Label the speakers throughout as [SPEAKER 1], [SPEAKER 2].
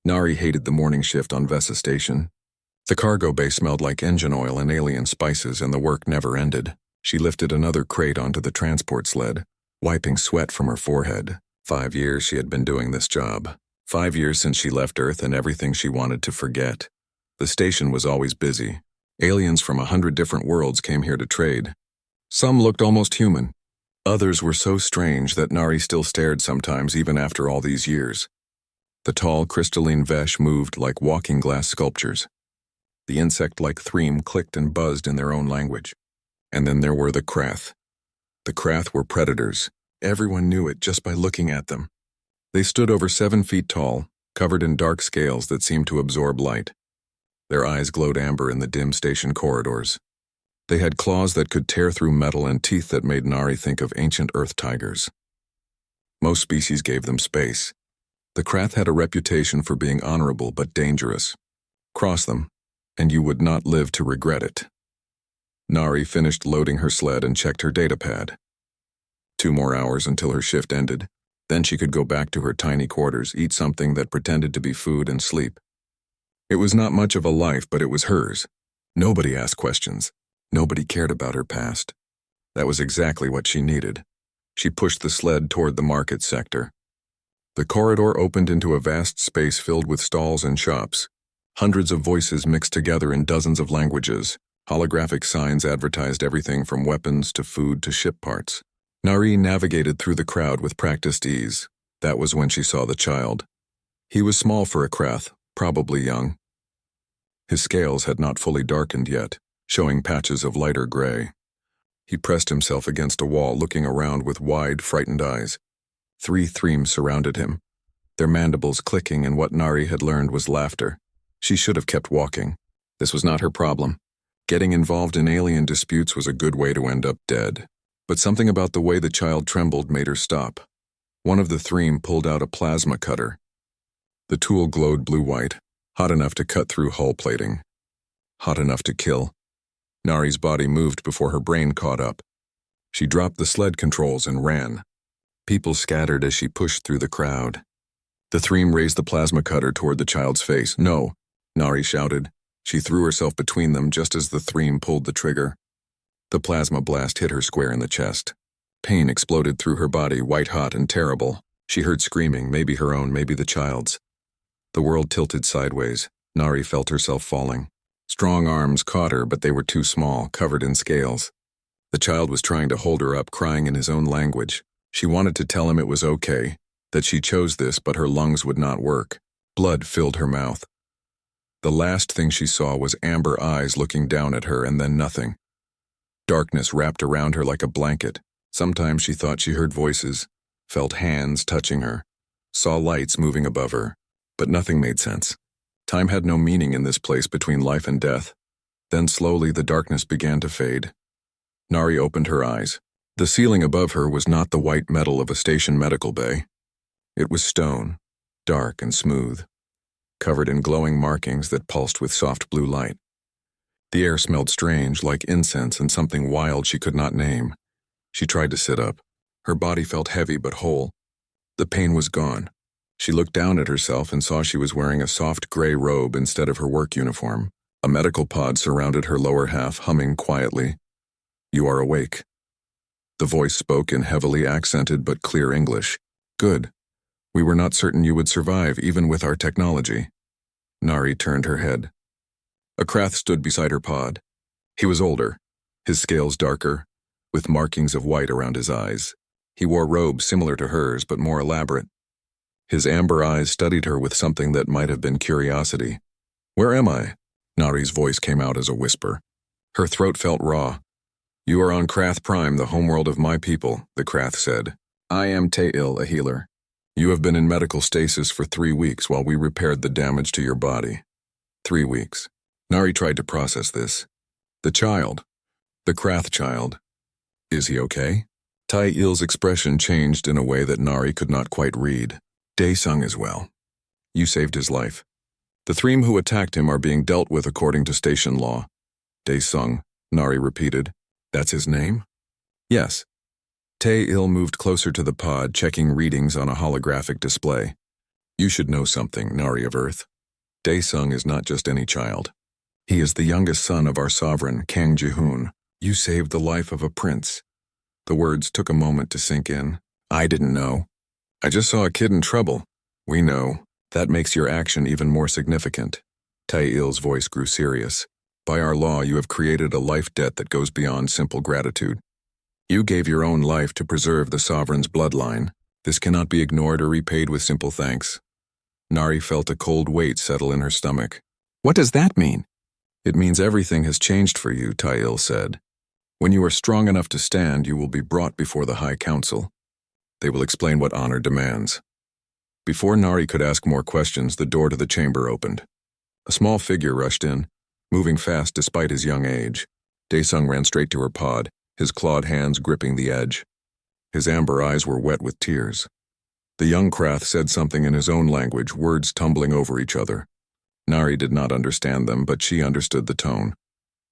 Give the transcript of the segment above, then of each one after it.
[SPEAKER 1] Nari hated the morning shift on Vesa Station. The cargo bay smelled like engine oil and alien spices, and the work never ended. She lifted another crate onto the transport sled, wiping sweat from her forehead. 5 years she had been doing this job. 5 years since she left Earth and everything she wanted to forget. The station was always busy. Aliens from 100 different worlds came here to trade. Some looked almost human. Others were so strange that Nari still stared sometimes even after all these years. The tall, crystalline Vesh moved like walking glass sculptures. The insect-like Threem clicked and buzzed in their own language. And then there were the Krath. The Krath were predators. Everyone knew it just by looking at them. They stood over 7 feet tall, covered in dark scales that seemed to absorb light. Their eyes glowed amber in the dim station corridors. They had claws that could tear through metal and teeth that made Nari think of ancient Earth tigers. Most species gave them space. The Krath had a reputation for being honorable but dangerous. Cross them, and you would not live to regret it. Nari finished loading her sled and checked her datapad. 2 more hours until her shift ended. Then she could go back to her tiny quarters, eat something that pretended to be food, and sleep. It was not much of a life, but it was hers. Nobody asked questions. Nobody cared about her past. That was exactly what she needed. She pushed the sled toward the market sector. The corridor opened into a vast space filled with stalls and shops. Hundreds of voices mixed together in dozens of languages. Holographic signs advertised everything from weapons to food to ship parts. Nari navigated through the crowd with practiced ease. That was when she saw the child. He was small for a Krath, probably young. His scales had not fully darkened yet, showing patches of lighter gray. He pressed himself against a wall, looking around with wide, frightened eyes. 3 Threems surrounded him, their mandibles clicking, and what Nari had learned was laughter. She should have kept walking. This was not her problem. Getting involved in alien disputes was a good way to end up dead. But something about the way the child trembled made her stop. One of the Threem pulled out a plasma cutter. The tool glowed blue-white, hot enough to cut through hull plating. Hot enough to kill. Nari's body moved before her brain caught up. She dropped the sled controls and ran. People scattered as she pushed through the crowd. The Threem raised the plasma cutter toward the child's face. "No," Nari shouted. She threw herself between them just as the Threem pulled the trigger. The plasma blast hit her square in the chest. Pain exploded through her body, white-hot and terrible. She heard screaming, maybe her own, maybe the child's. The world tilted sideways. Nari felt herself falling. Strong arms caught her, but they were too small, covered in scales. The child was trying to hold her up, crying in his own language. She wanted to tell him it was okay, that she chose this, but her lungs would not work. Blood filled her mouth. The last thing she saw was amber eyes looking down at her, and then nothing. Darkness wrapped around her like a blanket. Sometimes she thought she heard voices, felt hands touching her, saw lights moving above her, but nothing made sense. Time had no meaning in this place between life and death. Then slowly the darkness began to fade. Nari opened her eyes. The ceiling above her was not the white metal of a station medical bay. It was stone, dark and smooth, covered in glowing markings that pulsed with soft blue light. The air smelled strange, like incense and something wild she could not name. She tried to sit up. Her body felt heavy but whole. The pain was gone. She looked down at herself and saw she was wearing a soft gray robe instead of her work uniform. A medical pod surrounded her lower half, humming quietly. "You are awake." The voice spoke in heavily accented but clear English. "Good. We were not certain you would survive, even with our technology." Nari turned her head. A Krath stood beside her pod. He was older, his scales darker, with markings of white around his eyes. He wore robes similar to hers, but more elaborate. His amber eyes studied her with something that might have been curiosity. "Where am I?" Nari's voice came out as a whisper. Her throat felt raw. "You are on Krath Prime, the homeworld of my people," the Krath said. "I am Tail, a healer. You have been in medical stasis for 3 weeks while we repaired the damage to your body." 3 weeks. Nari tried to process this. The child. The Krath child. Is he okay? Tai-Il's expression changed in a way that Nari could not quite read. "Dae-sung is well. You saved his life. The Threem who attacked him are being dealt with according to station law." "Dae-sung," Nari repeated. "That's his name?" "Yes." Tai-Il moved closer to the pod, checking readings on a holographic display. You should know something, Nari of Earth. Daesung is not just any child. He is the youngest son of our sovereign, Kang Ji-hoon. You saved the life of a prince. The words took a moment to sink in. I didn't know. I just saw a kid in trouble. We know. That makes your action even more significant. Tae-il's voice grew serious. By our law, you have created a life debt that goes beyond simple gratitude. You gave your own life to preserve the sovereign's bloodline. This cannot be ignored or repaid with simple thanks. Nari felt a cold weight settle in her stomach. What does that mean? It means everything has changed for you, Tae-il said. When you are strong enough to stand, you will be brought before the High Council. They will explain what honor demands. Before Nari could ask more questions, the door to the chamber opened. A small figure rushed in, moving fast despite his young age. Daesung ran straight to her pod, his clawed hands gripping the edge. His amber eyes were wet with tears. The young Krath said something in his own language, words tumbling over each other. Nari did not understand them, but she understood the tone.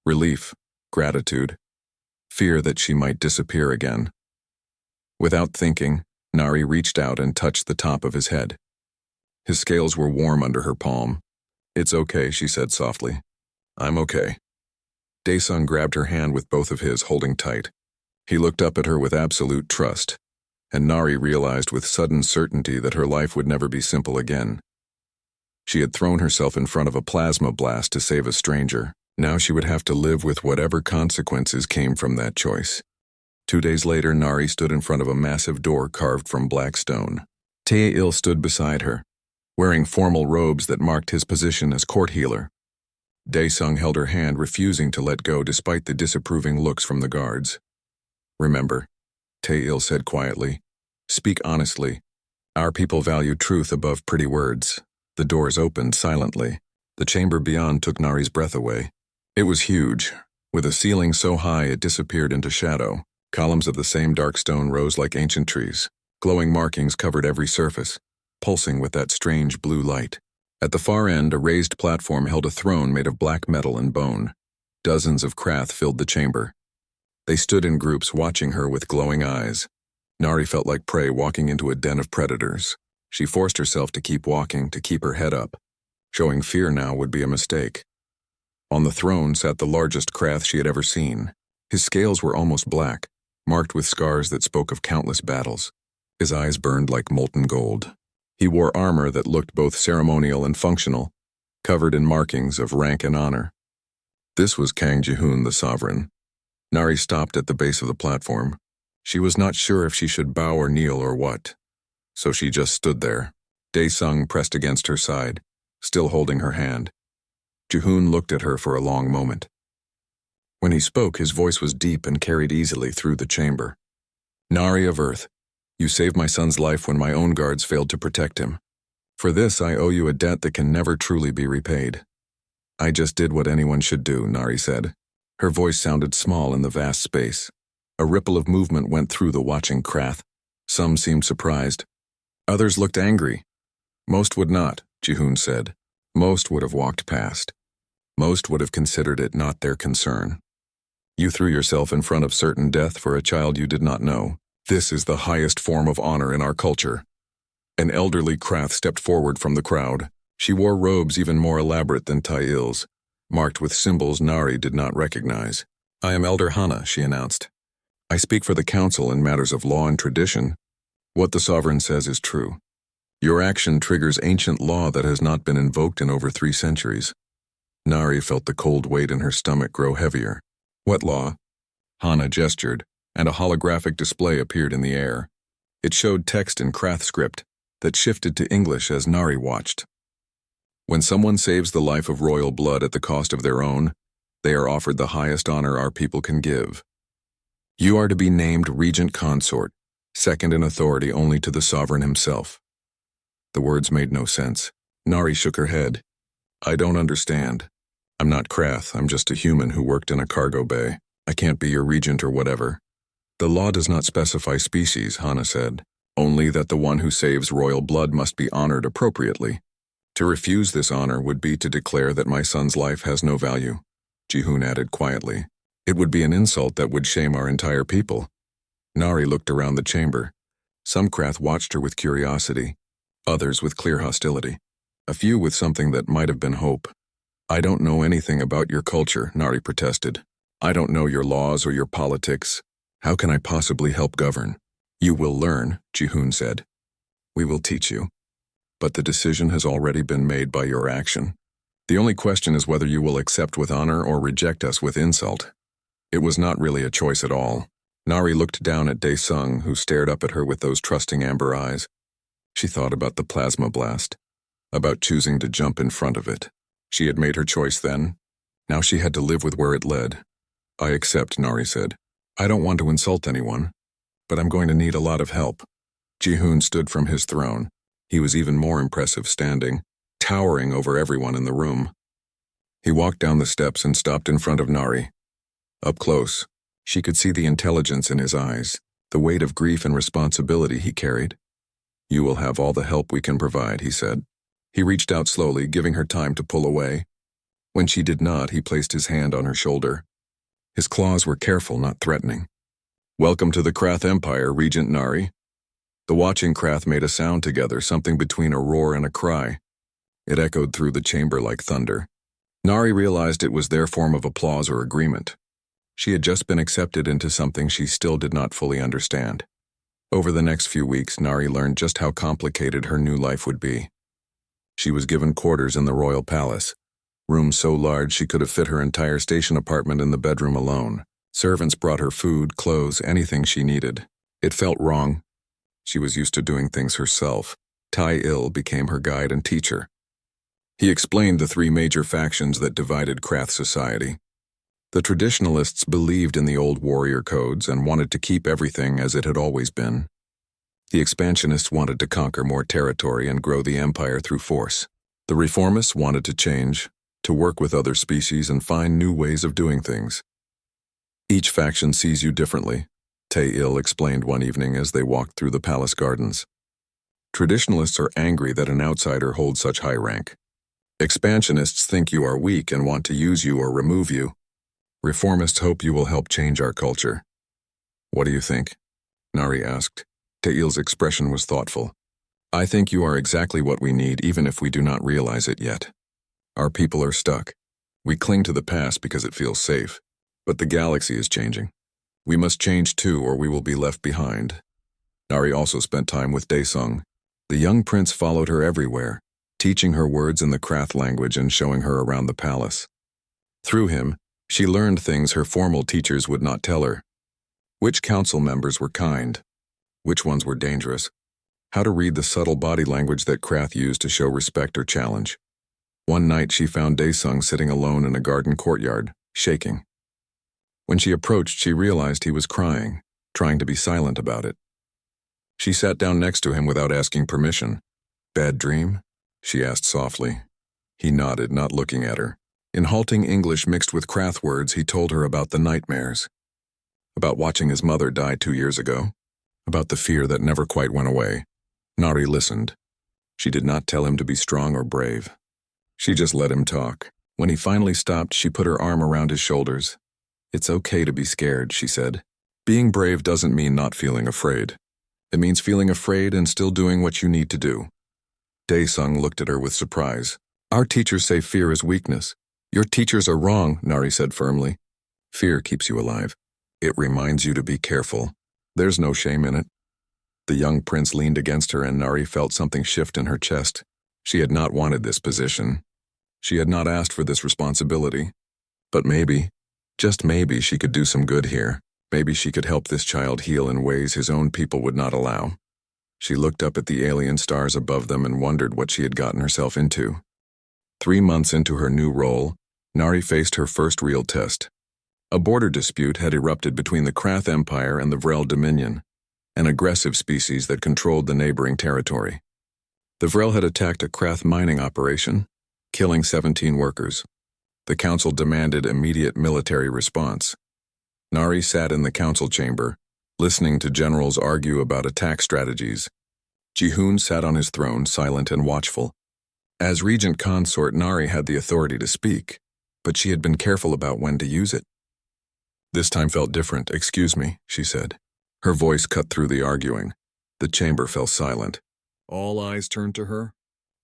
[SPEAKER 1] Relief, gratitude, fear that she might disappear again. Without thinking, Nari reached out and touched the top of his head. His scales were warm under her palm. It's okay, she said softly. I'm okay. Daesung grabbed her hand with both of his, holding tight. He looked up at her with absolute trust, and Nari realized with sudden certainty that her life would never be simple again. She had thrown herself in front of a plasma blast to save a stranger. Now she would have to live with whatever consequences came from that choice. 2 days later, Nari stood in front of a massive door carved from black stone. Tae-il stood beside her, wearing formal robes that marked his position as court healer. Daesung held her hand, refusing to let go despite the disapproving looks from the guards. Remember, Tae-il said quietly, speak honestly. Our people value truth above pretty words. The doors opened silently. The chamber beyond took Nari's breath away. It was huge, with a ceiling so high it disappeared into shadow. Columns of the same dark stone rose like ancient trees. Glowing markings covered every surface, pulsing with that strange blue light. At the far end, a raised platform held a throne made of black metal and bone. Dozens of Krath filled the chamber. They stood in groups, watching her with glowing eyes. Nari felt like prey walking into a den of predators. She forced herself to keep walking, to keep her head up. Showing fear now would be a mistake. On the throne sat the largest Krath she had ever seen. His scales were almost black, marked with scars that spoke of countless battles. His eyes burned like molten gold. He wore armor that looked both ceremonial and functional, covered in markings of rank and honor. This was Kang Ji-hoon, the sovereign. Nari stopped at the base of the platform. She was not sure if she should bow or kneel or what, so she just stood there. Daesung pressed against her side, still holding her hand. Ji-hoon looked at her for a long moment. When he spoke, his voice was deep and carried easily through the chamber. Nari of Earth, you saved my son's life when my own guards failed to protect him. For this, I owe you a debt that can never truly be repaid. I just did what anyone should do, Nari said. Her voice sounded small in the vast space. A ripple of movement went through the watching Krath. Some seemed surprised. Others looked angry. Most would not, Ji-hoon said. Most would have walked past. Most would have considered it not their concern. You threw yourself in front of certain death for a child you did not know. This is the highest form of honor in our culture. An elderly Krath stepped forward from the crowd. She wore robes even more elaborate than Tae-il's, marked with symbols Nari did not recognize. I am Elder Hana, she announced. I speak for the council in matters of law and tradition. What the sovereign says is true. Your action triggers ancient law that has not been invoked in over 3 centuries. Nari felt the cold weight in her stomach grow heavier. What law? Hana gestured, and a holographic display appeared in the air. It showed text in Krath script that shifted to English as Nari watched. When someone saves the life of royal blood at the cost of their own, they are offered the highest honor our people can give. You are to be named regent consort, second in authority only to the sovereign himself. The words made no sense. Nari shook her head. I don't understand. I'm not Krath, I'm just a human who worked in a cargo bay. I can't be your regent or whatever. The law does not specify species, Hana said, only that the one who saves royal blood must be honored appropriately. To refuse this honor would be to declare that my son's life has no value, Ji-hoon added quietly. It would be an insult that would shame our entire people. Nari looked around the chamber. Some Krath watched her with curiosity. others with clear hostility, a few with something that might have been hope. "I don't know anything about your culture," Nari protested. "I don't know your laws or your politics. How can I possibly help govern?" "You will learn," Jihoon said. "We will teach you. But the decision has already been made by your action. The only question is whether you will accept with honor or reject us with insult." It was not really a choice at all. Nari looked down at Dae-sung, who stared up at her with those trusting amber eyes. She thought about the plasma blast, about choosing to jump in front of it. She had made her choice then. Now she had to live with where it led. "I accept," Nari said. "I don't want to insult anyone, but I'm going to need a lot of help." Jihoon stood from his throne. He was even more impressive standing, towering over everyone in the room. He walked down the steps and stopped in front of Nari. Up close, she could see the intelligence in his eyes, the weight of grief and responsibility he carried. "You will have all the help we can provide," he said. He reached out slowly, giving her time to pull away. When she did not, he placed his hand on her shoulder. His claws were careful, not threatening. "Welcome to the Krath Empire, Regent Nari." The watching Krath made a sound together, something between a roar and a cry. It echoed through the chamber like thunder. Nari realized it was their form of applause or agreement. She had just been accepted into something she still did not fully understand. Over the next few weeks, Nari learned just how complicated her new life would be. She was given quarters in the royal palace, rooms so large she could have fit her entire station apartment in the bedroom alone. Servants brought her food, clothes, anything she needed. It felt wrong. She was used to doing things herself. Tai-Il became her guide and teacher. He explained the three major factions that divided Krath society. The traditionalists believed in the old warrior codes and wanted to keep everything as it had always been. The expansionists wanted to conquer more territory and grow the empire through force. The reformists wanted to change, to work with other species and find new ways of doing things. "Each faction sees you differently," Tai-Il explained one evening as they walked through the palace gardens. "Traditionalists are angry that an outsider holds such high rank. Expansionists think you are weak and want to use you or remove you. Reformists hope you will help change our culture." "What do you think?" Nari asked. Tai-Il's expression was thoughtful. "I think you are exactly what we need, even if we do not realize it yet. Our people are stuck. We cling to the past because it feels safe. But the galaxy is changing. We must change too, or we will be left behind." Nari also spent time with Dae-sung. The young prince followed her everywhere, teaching her words in the Krath language and showing her around the palace. Through him, she learned things her formal teachers would not tell her. Which council members were kind, which ones were dangerous, how to read the subtle body language that Krath used to show respect or challenge. One night she found Dae-sung sitting alone in a garden courtyard, shaking. When she approached, she realized he was crying, trying to be silent about it. She sat down next to him without asking permission. "Bad dream?" she asked softly. He nodded, not looking at her. In halting English mixed with Krath words, he told her about the nightmares, about watching his mother die 2 years ago, about the fear that never quite went away. Nari listened. She did not tell him to be strong or brave. She just let him talk. When he finally stopped, she put her arm around his shoulders. "It's okay to be scared," she said. "Being brave doesn't mean not feeling afraid. It means feeling afraid and still doing what you need to do." Dae-sung looked at her with surprise. "Our teachers say fear is weakness." "Your teachers are wrong," Nari said firmly. "Fear keeps you alive. It reminds you to be careful. There's no shame in it." The young prince leaned against her and Nari felt something shift in her chest. She had not wanted this position. She had not asked for this responsibility. But maybe, just maybe, she could do some good here. Maybe she could help this child heal in ways his own people would not allow. She looked up at the alien stars above them and wondered what she had gotten herself into. 3 months into her new role, Nari faced her first real test. A border dispute had erupted between the Krath Empire and the Vrel Dominion, an aggressive species that controlled the neighboring territory. The Vrel had attacked a Krath mining operation, killing 17 workers. The council demanded immediate military response. Nari sat in the council chamber, listening to generals argue about attack strategies. Jihoon sat on his throne, silent and watchful. As regent consort, Nari had the authority to speak, but she had been careful about when to use it. This time felt different. "Excuse me," she said. Her voice cut through the arguing. The chamber fell silent. All eyes turned to her.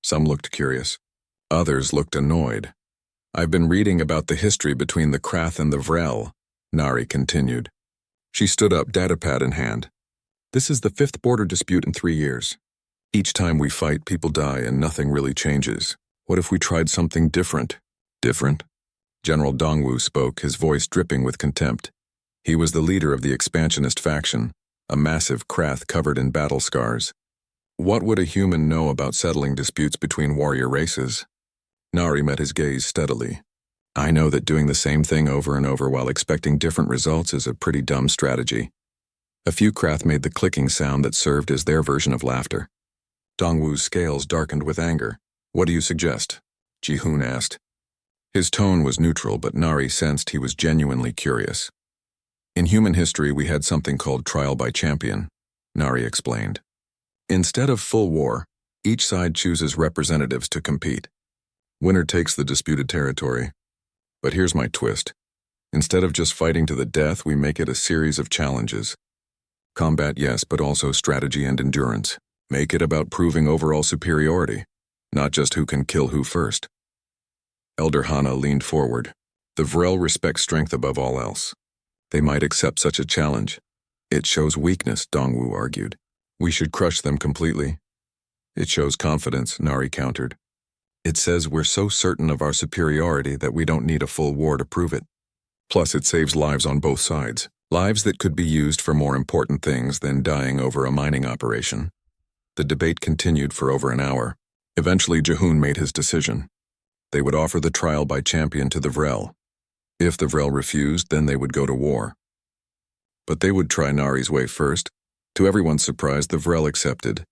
[SPEAKER 1] Some looked curious. Others looked annoyed. I've been reading about the history between the Krath and the Vrel, Nari continued. She stood up, datapad in hand. This is the 5th border dispute in 3 years. Each time we fight, people die and nothing really changes. What if we tried something different? Different? General Dongwu spoke, his voice dripping with contempt. He was the leader of the expansionist faction, a massive Krath covered in battle scars. What would a human know about settling disputes between warrior races? Nari met his gaze steadily. I know that doing the same thing over and over while expecting different results is a pretty dumb strategy. A few Krath made the clicking sound that served as their version of laughter. Dongwu's scales darkened with anger. What do you suggest? Ji-hoon asked. His tone was neutral, but Nari sensed he was genuinely curious. In human history, we had something called trial by champion, Nari explained. Instead of full war, each side chooses representatives to compete. Winner takes the disputed territory. But here's my twist. Instead of just fighting to the death, we make it a series of challenges. Combat, yes, but also strategy and endurance. Make it about proving overall superiority, not just who can kill who first. Elder Hana leaned forward. The Vrel respect strength above all else. They might accept such a challenge. It shows weakness, Dongwu argued. We should crush them completely. It shows confidence, Nari countered. It says we're so certain of our superiority that we don't need a full war to prove it. Plus, it saves lives on both sides. Lives that could be used for more important things than dying over a mining operation. The debate continued for over an hour. Eventually, Ji-hoon made his decision. They would offer the trial by champion to the Vrel. If the Vrel refused, then they would go to war. But they would try Nari's way first. To everyone's surprise, the Vrel accepted.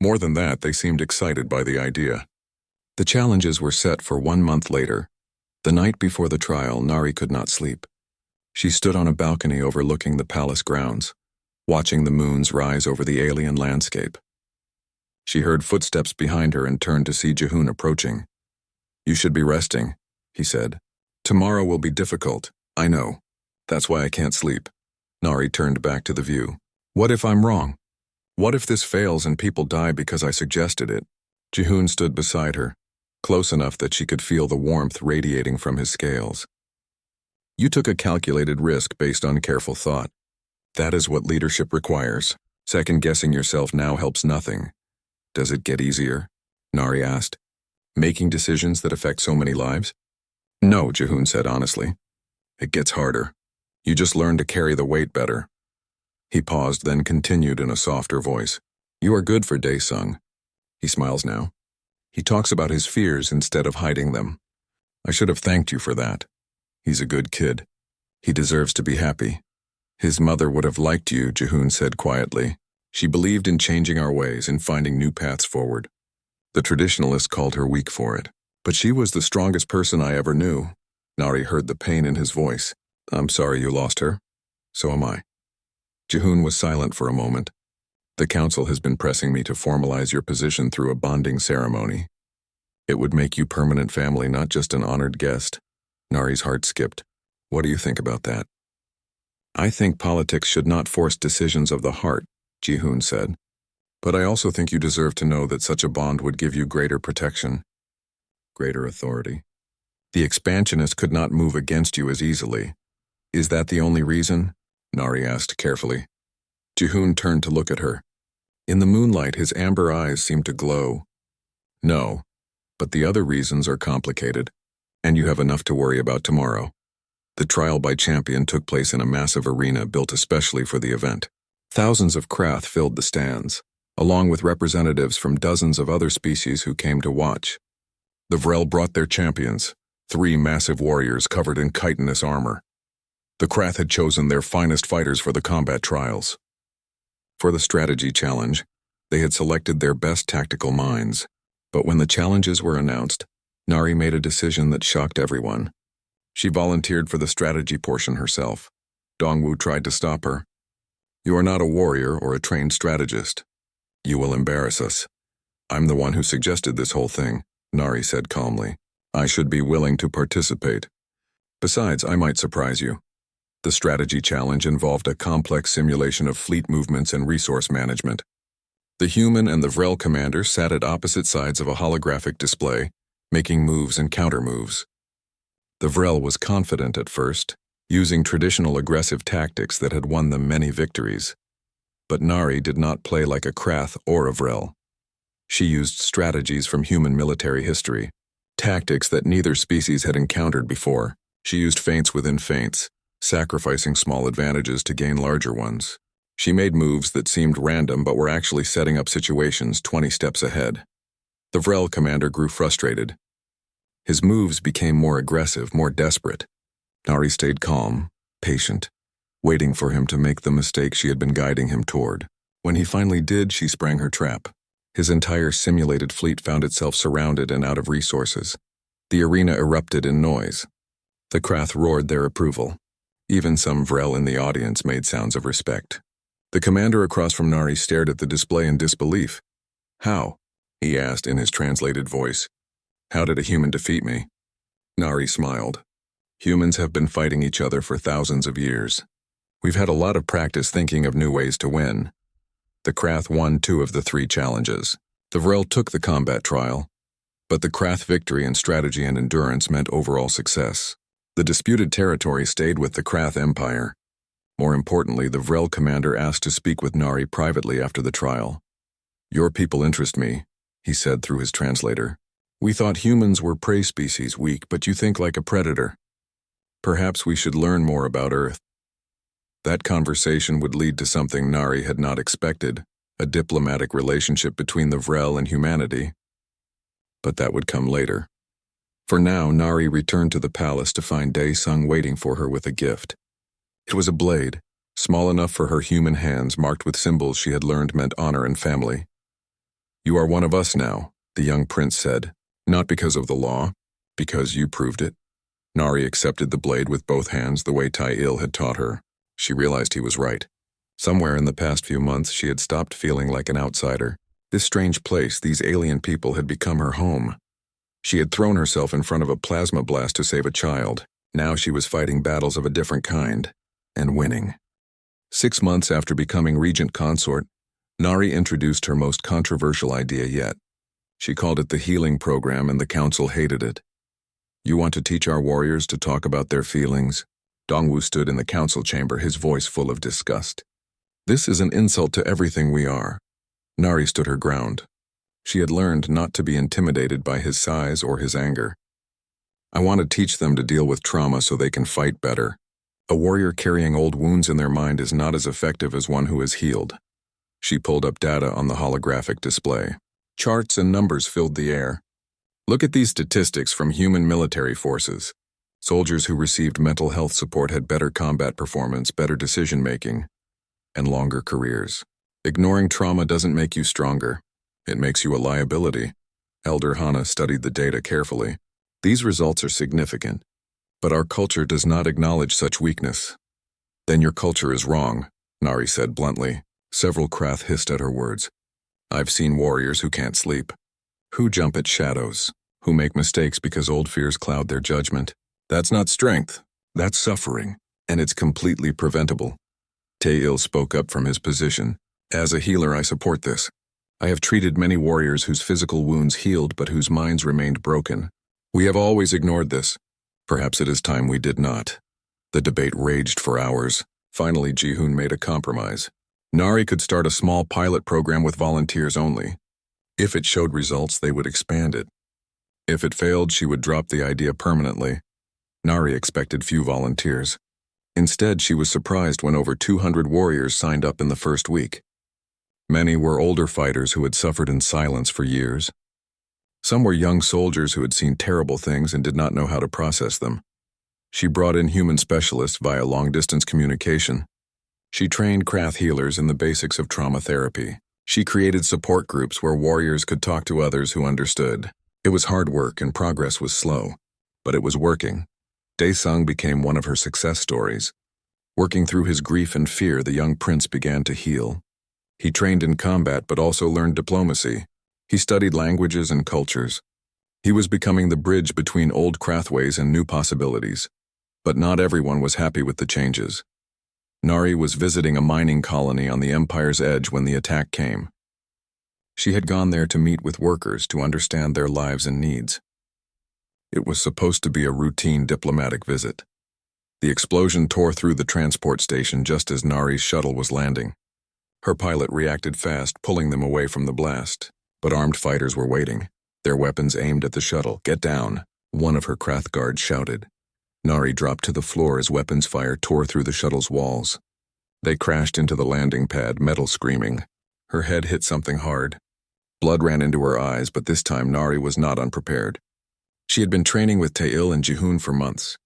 [SPEAKER 1] More than that, they seemed excited by the idea. The challenges were set for 1 month later. The night before the trial, Nari could not sleep. She stood on a balcony overlooking the palace grounds, watching the moons rise over the alien landscape. She heard footsteps behind her and turned to see Ji-hoon approaching. You should be resting, he said. Tomorrow will be difficult, I know. That's why I can't sleep. Nari turned back to the view. What if I'm wrong? What if this fails and people die because I suggested it? Ji-hoon stood beside her, close enough that she could feel the warmth radiating from his scales. You took a calculated risk based on careful thought. That is what leadership requires. Second-guessing yourself now helps nothing. Does it get easier? Nari asked. Making decisions that affect so many lives? No, Ji-hoon said honestly. It gets harder. You just learn to carry the weight better. He paused, then continued in a softer voice. You are good for Dae-sung. He smiles now. He talks about his fears instead of hiding them. I should have thanked you for that. He's a good kid. He deserves to be happy. His mother would have liked you, Ji-hoon said quietly. She believed in changing our ways and finding new paths forward. The traditionalists called her weak for it. But she was the strongest person I ever knew. Nari heard the pain in his voice. I'm sorry you lost her. So am I. Ji-hoon was silent for a moment. The council has been pressing me to formalize your position through a bonding ceremony. It would make you permanent family, not just an honored guest. Nari's heart skipped. What do you think about that? I think politics should not force decisions of the heart, Ji-hoon said. But I also think you deserve to know that such a bond would give you greater protection, greater authority. The expansionists could not move against you as easily. Is that the only reason? Nari asked carefully. Ji-hoon turned to look at her. In the moonlight, his amber eyes seemed to glow. No, but the other reasons are complicated, and you have enough to worry about tomorrow. The trial by champion took place in a massive arena built especially for the event. Thousands of Krath filled the stands, along with representatives from dozens of other species who came to watch. The Vrel brought their champions, 3 massive warriors covered in chitinous armor. The Krath had chosen their finest fighters for the combat trials. For the strategy challenge, they had selected their best tactical minds. But when the challenges were announced, Nari made a decision that shocked everyone. She volunteered for the strategy portion herself. Dongwu tried to stop her. You are not a warrior or a trained strategist. You will embarrass us. I'm the one who suggested this whole thing, Nari said calmly. I should be willing to participate. Besides, I might surprise you. The strategy challenge involved a complex simulation of fleet movements and resource management. The human and the Vrel commander sat at opposite sides of a holographic display, making moves and counter-moves. The Vrel was confident at first, using traditional aggressive tactics that had won them many victories. But Nari did not play like a Krath or a Vrel. She used strategies from human military history, tactics that neither species had encountered before. She used feints within feints, sacrificing small advantages to gain larger ones. She made moves that seemed random but were actually setting up situations 20 steps ahead. The Vrel commander grew frustrated. His moves became more aggressive, more desperate. Nari stayed calm, patient, waiting for him to make the mistake she had been guiding him toward. When he finally did, she sprang her trap. His entire simulated fleet found itself surrounded and out of resources. The arena erupted in noise. The Krath roared their approval. Even some Vrel in the audience made sounds of respect. The commander across from Nari stared at the display in disbelief. "How?" he asked in his translated voice. "How did a human defeat me?" Nari smiled. "Humans have been fighting each other for thousands of years. We've had a lot of practice thinking of new ways to win." The Krath won 2 of the 3 challenges. The Vrel took the combat trial, but the Krath victory in strategy and endurance meant overall success. The disputed territory stayed with the Krath Empire. More importantly, the Vrel commander asked to speak with Nari privately after the trial. "Your people interest me," he said through his translator. "We thought humans were prey species, weak, but you think like a predator. Perhaps we should learn more about Earth." That conversation would lead to something Nari had not expected, a diplomatic relationship between the Vrel and humanity. But that would come later. For now, Nari returned to the palace to find Dae-sung waiting for her with a gift. It was a blade, small enough for her human hands, marked with symbols she had learned meant honor and family. "You are one of us now," the young prince said. "Not because of the law, because you proved it." Nari accepted the blade with both hands the way Tai-Il had taught her. She realized he was right. Somewhere in the past few months she had stopped feeling like an outsider. This strange place, these alien people, had become her home. She had thrown herself in front of a plasma blast to save a child. Now she was fighting battles of a different kind, and winning. 6 months after becoming regent consort, Nari introduced her most controversial idea yet. She called it the healing program, and the council hated it. "You want to teach our warriors to talk about their feelings?" Dongwu stood in the council chamber, his voice full of disgust. "This is an insult to everything we are." Nari stood her ground. She had learned not to be intimidated by his size or his anger. "I want to teach them to deal with trauma so they can fight better. A warrior carrying old wounds in their mind is not as effective as one who is healed." She pulled up data on the holographic display. Charts and numbers filled the air. "Look at these statistics from human military forces. Soldiers who received mental health support had better combat performance, better decision-making, and longer careers. Ignoring trauma doesn't make you stronger. It makes you a liability." Elder Hana studied the data carefully. "These results are significant, but our culture does not acknowledge such weakness." "Then your culture is wrong," Nari said bluntly. Several Krath hissed at her words. "I've seen warriors who can't sleep, who jump at shadows, who make mistakes because old fears cloud their judgment. That's not strength, that's suffering, and it's completely preventable." Tai-Il spoke up from his position. "As a healer, I support this. I have treated many warriors whose physical wounds healed but whose minds remained broken. We have always ignored this. Perhaps it is time we did not." The debate raged for hours. Finally, Ji-hoon made a compromise. Nari could start a small pilot program with volunteers only. If it showed results, they would expand it. If it failed, she would drop the idea permanently. Nari expected few volunteers. Instead, she was surprised when over 200 warriors signed up in the first week. Many were older fighters who had suffered in silence for years. Some were young soldiers who had seen terrible things and did not know how to process them. She brought in human specialists via long-distance communication. She trained Krath healers in the basics of trauma therapy. She created support groups where warriors could talk to others who understood. It was hard work and progress was slow, but it was working. Dae-sung became one of her success stories. Working through his grief and fear, the young prince began to heal. He trained in combat but also learned diplomacy. He studied languages and cultures. He was becoming the bridge between old Krathways and new possibilities. But not everyone was happy with the changes. Nari was visiting a mining colony on the Empire's edge when the attack came. She had gone there to meet with workers to understand their lives and needs. It was supposed to be a routine diplomatic visit. The explosion tore through the transport station just as Nari's shuttle was landing. Her pilot reacted fast, pulling them away from the blast, but armed fighters were waiting, their weapons aimed at the shuttle. "Get down," one of her Krath guards shouted. Nari dropped to the floor as weapons fire tore through the shuttle's walls. They crashed into the landing pad, metal screaming. Her head hit something hard. Blood ran into her eyes, but this time Nari was not unprepared. She had been training with Tail and Jihoon for months.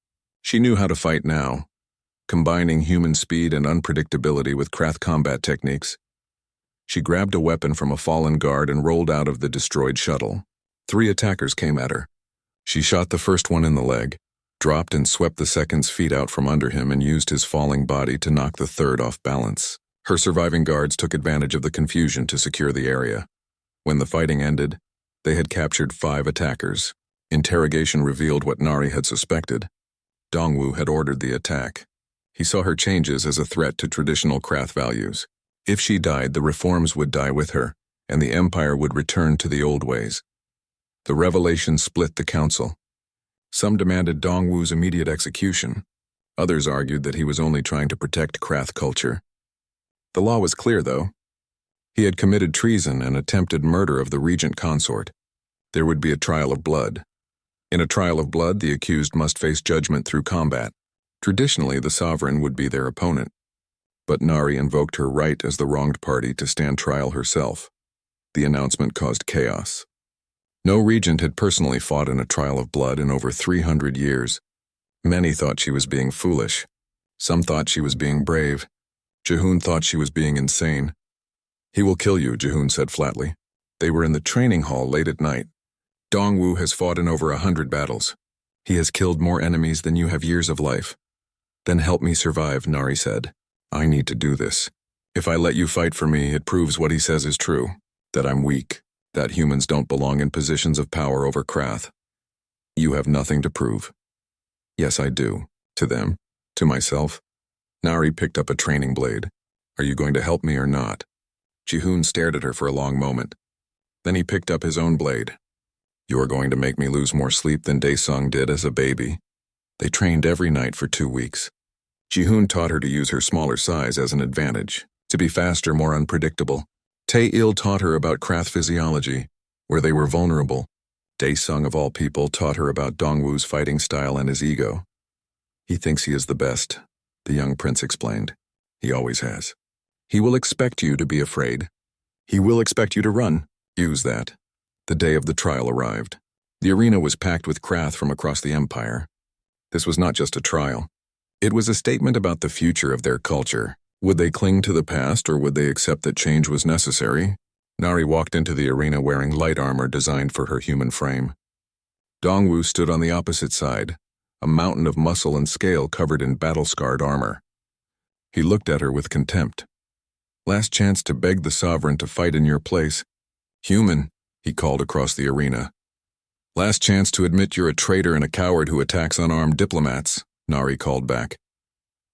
[SPEAKER 1] She knew how to fight now, combining human speed and unpredictability with Krath combat techniques. She grabbed a weapon from a fallen guard and rolled out of the destroyed shuttle. 3 attackers came at her. She shot the first one in the leg, dropped and swept the second's feet out from under him and used his falling body to knock the third off balance. Her surviving guards took advantage of the confusion to secure the area. When the fighting ended, they had captured 5 attackers. Interrogation revealed what Nari had suspected. Dongwu had ordered the attack. He saw her changes as a threat to traditional Krath values. If she died, the reforms would die with her, and the Empire would return to the old ways. The revelation split the council. Some demanded Dongwu's immediate execution. Others argued that he was only trying to protect Krath culture. The law was clear, though. He had committed treason and attempted murder of the regent consort. There would be a trial of blood. In a trial of blood, the accused must face judgment through combat. Traditionally, the sovereign would be their opponent. But Nari invoked her right as the wronged party to stand trial herself. The announcement caused chaos. No regent had personally fought in a trial of blood in over 300 years. Many thought she was being foolish. Some thought she was being brave. Jihoon thought she was being insane. "He will kill you," Jihoon said flatly. They were in the training hall late at night. "Dongwu has fought in over 100 battles. He has killed more enemies than you have years of life." "Then help me survive," Nari said. "I need to do this. If I let you fight for me, it proves what he says is true, that I'm weak, that humans don't belong in positions of power over Krath. You have nothing to prove." "Yes, I do. To them. To myself." Nari picked up a training blade. "Are you going to help me or not?" Jihoon stared at her for a long moment. Then he picked up his own blade. "You are going to make me lose more sleep than Daesung did as a baby." They trained every night for 2 weeks. Jihoon taught her to use her smaller size as an advantage, to be faster, more unpredictable. Tae-il taught her about Krath physiology, where they were vulnerable. Daesung, of all people, taught her about Dongwu's fighting style and his ego. "He thinks he is the best," the young prince explained. "He always has. He will expect you to be afraid. He will expect you to run. Use that." The day of the trial arrived. The arena was packed with Krath from across the Empire. This was not just a trial. It was a statement about the future of their culture. Would they cling to the past, or would they accept that change was necessary? Nari walked into the arena wearing light armor designed for her human frame. Dongwu stood on the opposite side, a mountain of muscle and scale covered in battle-scarred armor. He looked at her with contempt. "Last chance to beg the sovereign to fight in your place. Human," he called across the arena. "Last chance to admit you're a traitor and a coward who attacks unarmed diplomats," Nari called back.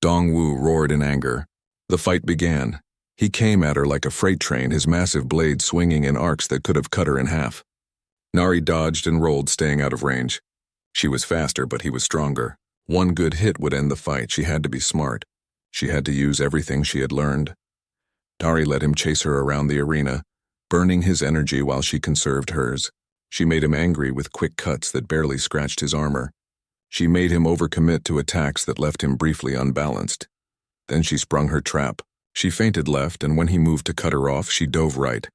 [SPEAKER 1] Dongwu roared in anger. The fight began. He came at her like a freight train, his massive blade swinging in arcs that could have cut her in half. Nari dodged and rolled, staying out of range. She was faster, but he was stronger. One good hit would end the fight. She had to be smart. She had to use everything she had learned. Nari let him chase her around the arena, burning his energy while she conserved hers. She made him angry with quick cuts that barely scratched his armor. She made him overcommit to attacks that left him briefly unbalanced. Then she sprung her trap. She feinted left, and when he moved to cut her off, she dove right,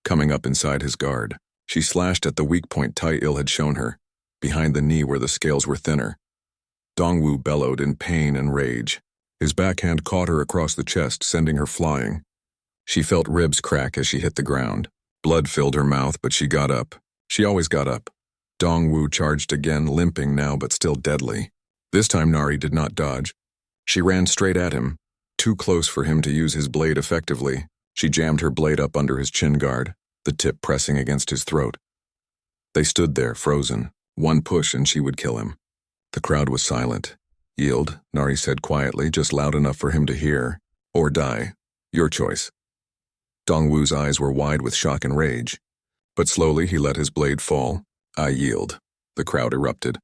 [SPEAKER 1] coming up inside his guard. She slashed at the weak point Tae-il had shown her, behind the knee where the scales were thinner. Dongwu bellowed in pain and rage. His backhand caught her across the chest, sending her flying. She felt ribs crack as she hit the ground. Blood filled her mouth, but she got up. She always got up. Dongwu charged again, limping now but still deadly. This time Nari did not dodge. She ran straight at him, too close for him to use his blade effectively. She jammed her blade up under his chin guard, the tip pressing against his throat. They stood there, frozen. One push and she would kill him. The crowd was silent. "Yield," Nari said quietly, just loud enough for him to hear. "Or die. Your choice." Dongwu's eyes were wide with shock and rage. But slowly he let his blade fall. "I yield." The crowd erupted.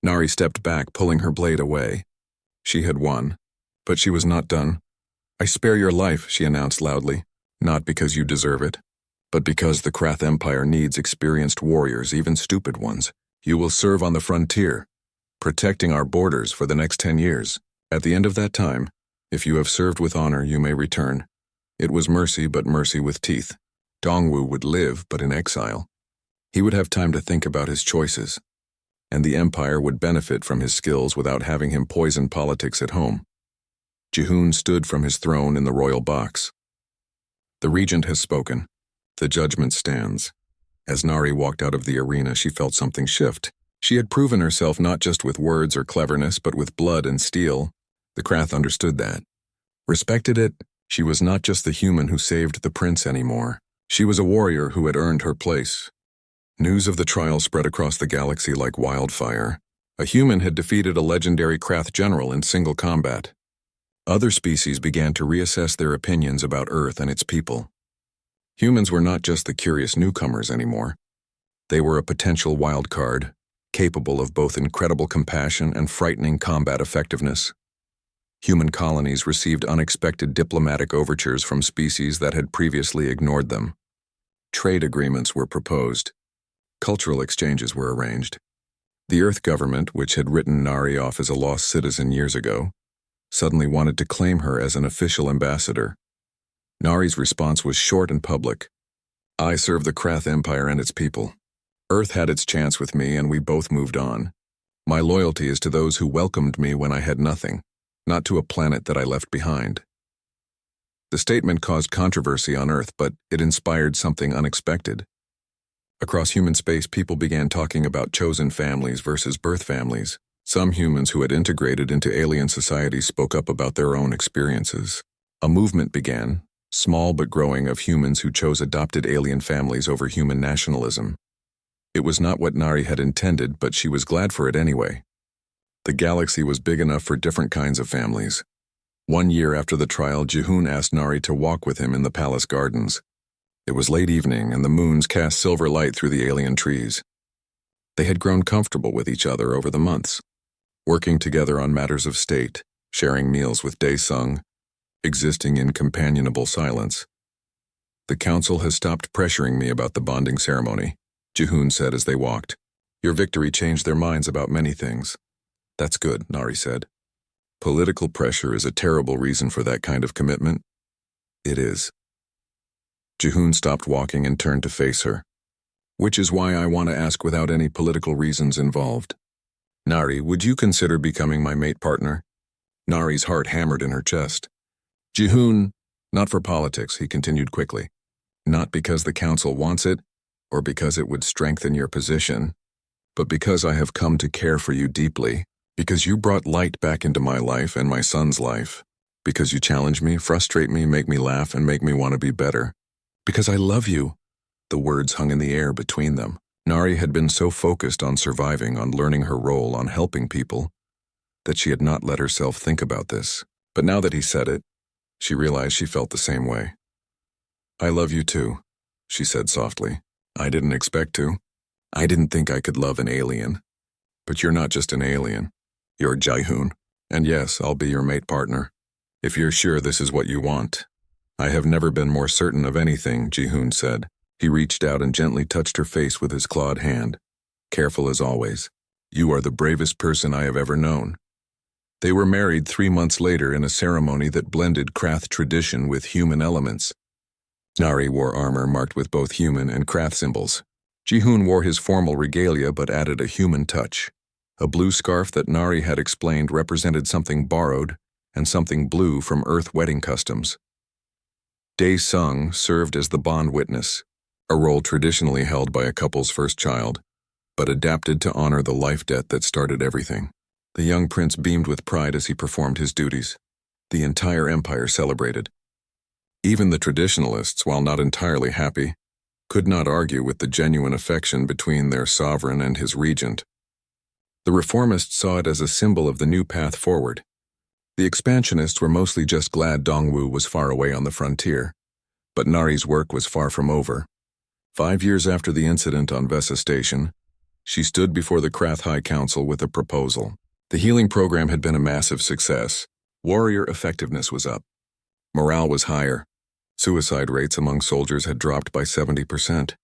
[SPEAKER 1] Nari stepped back, pulling her blade away. She had won. But she was not done. "I spare your life," she announced loudly. "Not because you deserve it, but because the Krath Empire needs experienced warriors, even stupid ones. You will serve on the frontier, protecting our borders for the next 10 years. At the end of that time, if you have served with honor, you may return." It was mercy, but mercy with teeth. Dongwu would live, but in exile. He would have time to think about his choices, and the Empire would benefit from his skills without having him poison politics at home. Jihoon stood from his throne in the royal box. "The regent has spoken. The judgment stands." As Nari walked out of the arena, she felt something shift. She had proven herself not just with words or cleverness, but with blood and steel. The Krath understood that, respected it. She was not just the human who saved the prince anymore. She was a warrior who had earned her place. News of the trial spread across the galaxy like wildfire. A human had defeated a legendary Krath general in single combat. Other species began to reassess their opinions about Earth and its people. Humans were not just the curious newcomers anymore. They were a potential wild card, capable of both incredible compassion and frightening combat effectiveness. Human colonies received unexpected diplomatic overtures from species that had previously ignored them. Trade agreements were proposed. Cultural exchanges were arranged. The Earth government, which had written Nari off as a lost citizen years ago, suddenly wanted to claim her as an official ambassador. Nari's response was short and public. "I serve the Krath Empire and its people. Earth had its chance with me, and we both moved on. My loyalty is to those who welcomed me when I had nothing, not to a planet that I left behind." The statement caused controversy on Earth, but it inspired something unexpected. Across human space, people began talking about chosen families versus birth families. Some humans who had integrated into alien societies spoke up about their own experiences. A movement began, small but growing, of humans who chose adopted alien families over human nationalism. It was not what Nari had intended, but she was glad for it anyway. The galaxy was big enough for different kinds of families. 1 year after the trial, Jihoon asked Nari to walk with him in the palace gardens. It was late evening, and the moons cast silver light through the alien trees. They had grown comfortable with each other over the months, working together on matters of state, sharing meals with Dae-sung, existing in companionable silence. "The council has stopped pressuring me about the bonding ceremony," Jihoon said as they walked. "Your victory changed their minds about many things." "That's good," Nari said. "Political pressure is a terrible reason for that kind of commitment." "It is." Jihoon stopped walking and turned to face her. "Which is why I want to ask without any political reasons involved. Nari, would you consider becoming my mate partner?" Nari's heart hammered in her chest. "Jihoon, not for politics," he continued quickly. "Not because the council wants it, or because it would strengthen your position, but because I have come to care for you deeply, because you brought light back into my life and my son's life, because you challenge me, frustrate me, make me laugh, and make me want to be better. Because I love you." The words hung in the air between them. Nari had been so focused on surviving, on learning her role, on helping people, that she had not let herself think about this. But now that he said it, she realized she felt the same way. "I love you too," she said softly. "I didn't expect to. I didn't think I could love an alien. But you're not just an alien. You're Jihoon. And yes, I'll be your mate partner, if you're sure this is what you want." "I have never been more certain of anything," Jihoon said. He reached out and gently touched her face with his clawed hand. "Careful as always. You are the bravest person I have ever known." They were married 3 months later in a ceremony that blended Krath tradition with human elements. Nari wore armor marked with both human and Krath symbols. Jihoon wore his formal regalia but added a human touch. A blue scarf that Nari had explained represented something borrowed and something blue from Earth wedding customs. Dae-sung served as the bond witness, a role traditionally held by a couple's first child, but adapted to honor the life debt that started everything. The young prince beamed with pride as he performed his duties. The entire empire celebrated. Even the traditionalists, while not entirely happy, could not argue with the genuine affection between their sovereign and his regent. The reformists saw it as a symbol of the new path forward. The expansionists were mostly just glad Dongwu was far away on the frontier. But Nari's work was far from over. 5 years after the incident on Vesa Station, she stood before the Krath High Council with a proposal. The healing program had been a massive success. Warrior effectiveness was up. Morale was higher. Suicide rates among soldiers had dropped by 70%.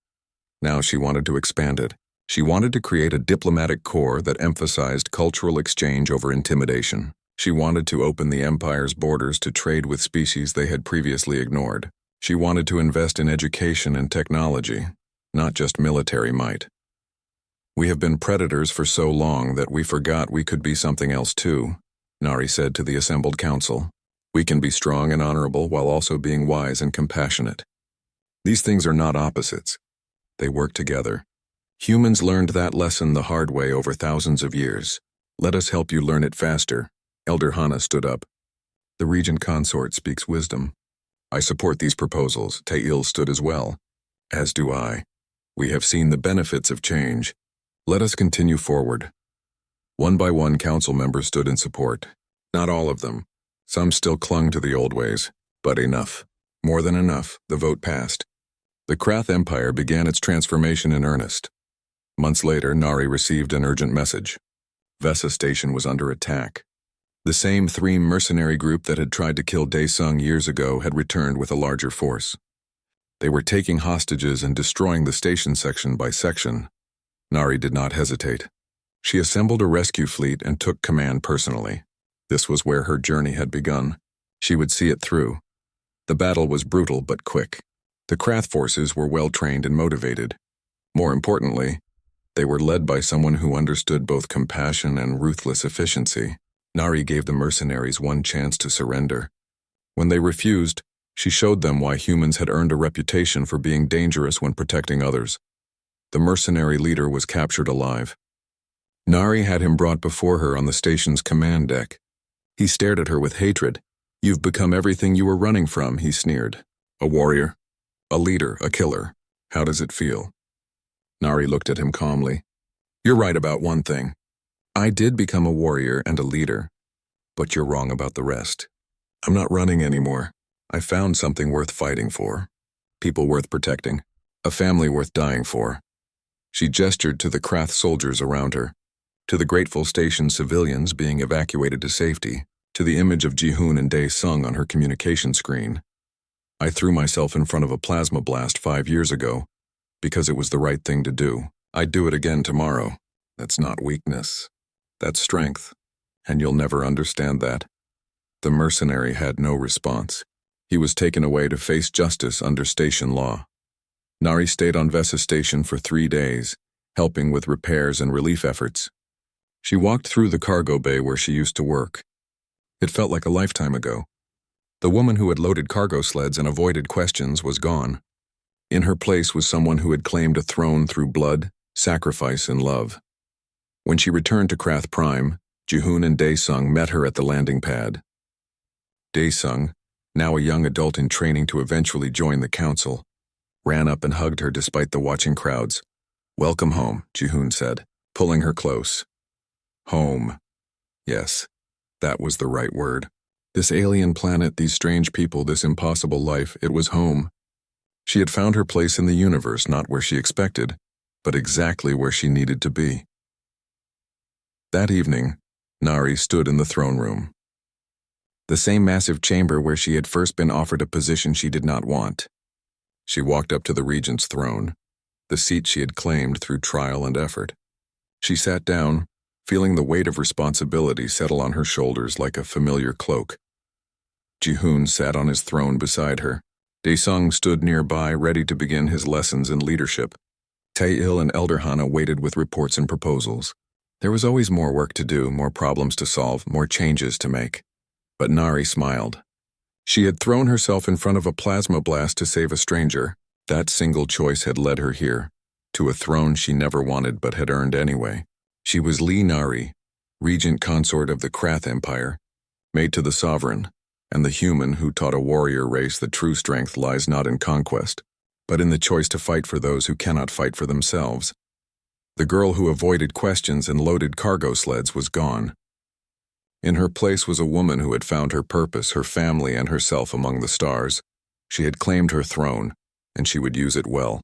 [SPEAKER 1] Now she wanted to expand it. She wanted to create a diplomatic corps that emphasized cultural exchange over intimidation. She wanted to open the Empire's borders to trade with species they had previously ignored. She wanted to invest in education and technology, not just military might. "We have been predators for so long that we forgot we could be something else too," Nari said to the assembled council. "We can be strong and honorable while also being wise and compassionate. These things are not opposites. They work together. Humans learned that lesson the hard way over thousands of years. Let us help you learn it faster." Elder Hana stood up. "The Regent Consort speaks wisdom. I support these proposals." Tail stood as well. "As do I. We have seen the benefits of change. Let us continue forward." One by one, council members stood in support. Not all of them. Some still clung to the old ways. But enough. More than enough. The vote passed. The Krath Empire began its transformation in earnest. Months later, Nari received an urgent message. Vesa Station was under attack. The same 3 mercenary group that had tried to kill Daesung years ago had returned with a larger force. They were taking hostages and destroying the station section by section. Nari did not hesitate. She assembled a rescue fleet and took command personally. This was where her journey had begun. She would see it through. The battle was brutal but quick. The Krath forces were well-trained and motivated. More importantly, they were led by someone who understood both compassion and ruthless efficiency. Nari gave the mercenaries one chance to surrender. When they refused, she showed them why humans had earned a reputation for being dangerous when protecting others. The mercenary leader was captured alive. Nari had him brought before her on the station's command deck. He stared at her with hatred. "You've become everything you were running from," he sneered. "A warrior, a leader, a killer. How does it feel?" Nari looked at him calmly. "You're right about one thing. I did become a warrior and a leader, but you're wrong about the rest. I'm not running anymore. I found something worth fighting for. People worth protecting. A family worth dying for." She gestured to the Krath soldiers around her, to the grateful station civilians being evacuated to safety, to the image of Ji-hoon and Dae-sung on her communication screen. "I threw myself in front of a plasma blast 5 years ago because it was the right thing to do. I'd do it again tomorrow. That's not weakness. That's strength, and you'll never understand that." The mercenary had no response. He was taken away to face justice under station law. Nari stayed on Vesa Station for 3 days, helping with repairs and relief efforts. She walked through the cargo bay where she used to work. It felt like a lifetime ago. The woman who had loaded cargo sleds and avoided questions was gone. In her place was someone who had claimed a throne through blood, sacrifice, and love. When she returned to Krath Prime, Ji-hoon and Dae-sung met her at the landing pad. Dae-sung, now a young adult in training to eventually join the council, ran up and hugged her despite the watching crowds. "Welcome home," Ji-hoon said, pulling her close. Home. Yes, that was the right word. This alien planet, these strange people, this impossible life, it was home. She had found her place in the universe, not where she expected, but exactly where she needed to be. That evening, Nari stood in the throne room. The same massive chamber where she had first been offered a position she did not want. She walked up to the regent's throne, the seat she had claimed through trial and effort. She sat down, feeling the weight of responsibility settle on her shoulders like a familiar cloak. Ji-hoon sat on his throne beside her. Dae-sung stood nearby, ready to begin his lessons in leadership. Tae-il and Elder Hana waited with reports and proposals. There was always more work to do, more problems to solve, more changes to make. But Nari smiled. She had thrown herself in front of a plasma blast to save a stranger. That single choice had led her here, to a throne she never wanted but had earned anyway. She was Lee Nari, regent consort of the Krath Empire, made to the sovereign, and the human who taught a warrior race that true strength lies not in conquest, but in the choice to fight for those who cannot fight for themselves. The girl who avoided questions and loaded cargo sleds was gone. In her place was a woman who had found her purpose, her family, and herself among the stars. She had claimed her throne, and she would use it well.